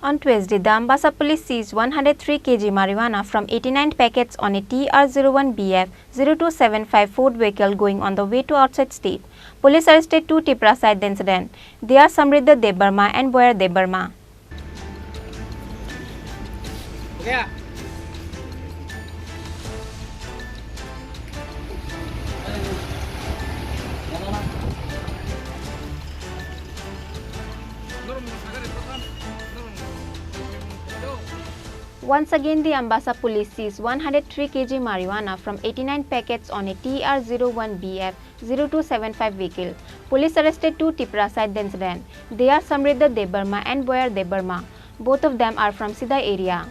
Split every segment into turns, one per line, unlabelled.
On Tuesday, the Ambassa police seized 103 kg marijuana from 89 packets on a TR01BF-0275 Ford Vehicle going on the way to outside state. Police arrested two Tripura side the incident. They are Samriddha Debarma and Boyar Debarma.
Yeah.
Once again, the Ambassa police seized 103 kg marijuana from 89 packets on a TR01BF-0275 vehicle. Police arrested two Tripura side the incident. They are Samriddha Debarma and Boyar Debarma. Both of them are from Sida area.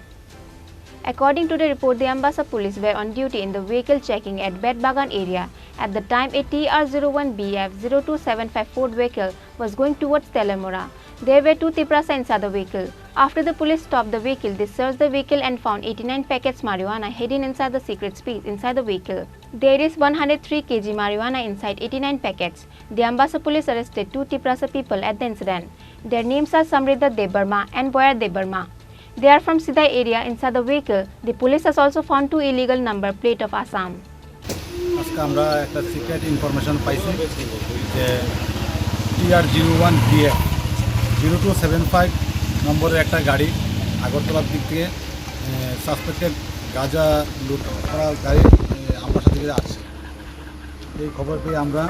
According to the report, the Ambassa police were on duty in the vehicle checking at Bedbagan area. At the time, a TR01BF-0275 Ford vehicle was going towards Telemora. There were two Tripura inside the vehicle. After the police stopped the vehicle, they searched the vehicle and found 89 packets marijuana hidden inside the secret space inside the vehicle. There is 103 kg marijuana inside 89 packets. The Ambassa police arrested two Tripura people at the incident. Their names are Samriddha Debarma and Boyar Debarma. They are from Sida area inside the vehicle. The police has also found two illegal number plate of Assam.
আজকে আমরা একটা secret information পাইছি যে TR01BF-0275 নম্বরের একটা গাড়ি আগরতলার দিক থেকে সাসপেক্টেড গাঁজা লুট করা গাড়ি আম্বাসা থেকে আসছে। এই খবর পেয়ে আমরা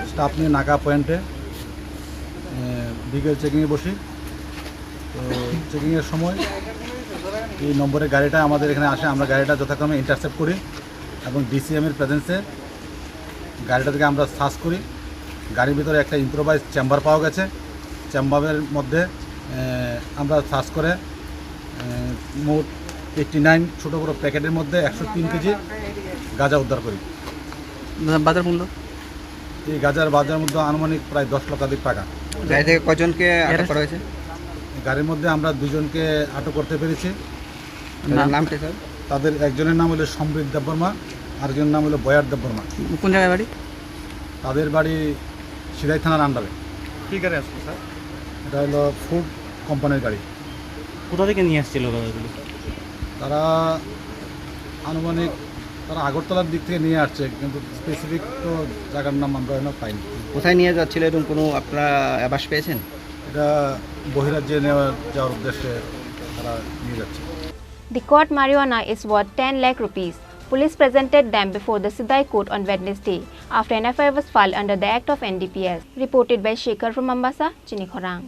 স্টাফ নিয়ে নাকা পয়েন্টে বিকেল চেকিংয়ে বসি। তো চেকিংয়ের সময় এই নম্বরের গাড়িটা আমাদের এখানে আসে। আমরা গাড়িটা যথাক্রমে ইন্টারসেপ্ট করি এবং ডিসিএমের প্রেজেন্সে গাড়িটা থেকে আমরা সার্চ করি। গাড়ির ভিতরে একটা ইম্প্রোভাইজ চেম্বার পাওয়া গেছে। চেম্বারের মধ্যে আমরা সার্চ করে মোট 89 ছোটো বড়ো প্যাকেটের মধ্যে 103 কেজি গাঁজা উদ্ধার করি।
বাজার মূল্য
এই গাঁজার বাজার মধ্যে আনুমানিক প্রায় 10 লক্ষাধিক টাকা।
গাড়ি থেকে কজনকে আটক করা হয়েছে?
গাড়ির মধ্যে আমরা দুজনকে আটক করতে পেরেছি।
নামটা স্যার?
তাদের একজনের নাম হলো সমৃদ্ধ দেববর্মা, আরেকজনের নাম হলো বয়ার দেববর্মা।
কোন জায়গায় বাড়ি?
তাদের বাড়ি সিরাই থানার আন্ডারে।
কী গাড়ি আসছে স্যার?
এটা হলো ফুড কোম্পানির গাড়ি।
কোথা থেকে নিয়ে আসছিল গাড়িগুলি?
তারা আনুমানিক তারা আগরতলার দিক থেকে নিয়ে আসছে, কিন্তু স্পেসিফিক তো জায়গার নাম আমরা এখনো পাইনি।
কোথায় নিয়ে যাচ্ছিল এরকম কোনো আপনারা আভাস পেয়েছেন?
এটা বহিরাজ্যে যাওয়ার উদ্দেশ্যে তারা নিয়ে যাচ্ছে।
The caught marijuana is worth 10 lakh rupees. Police presented them before the Sidai court on Wednesday after an FIR was filed under the Act of NDPS. Reported by Shekhar from Ambassa, Chini, Khorang.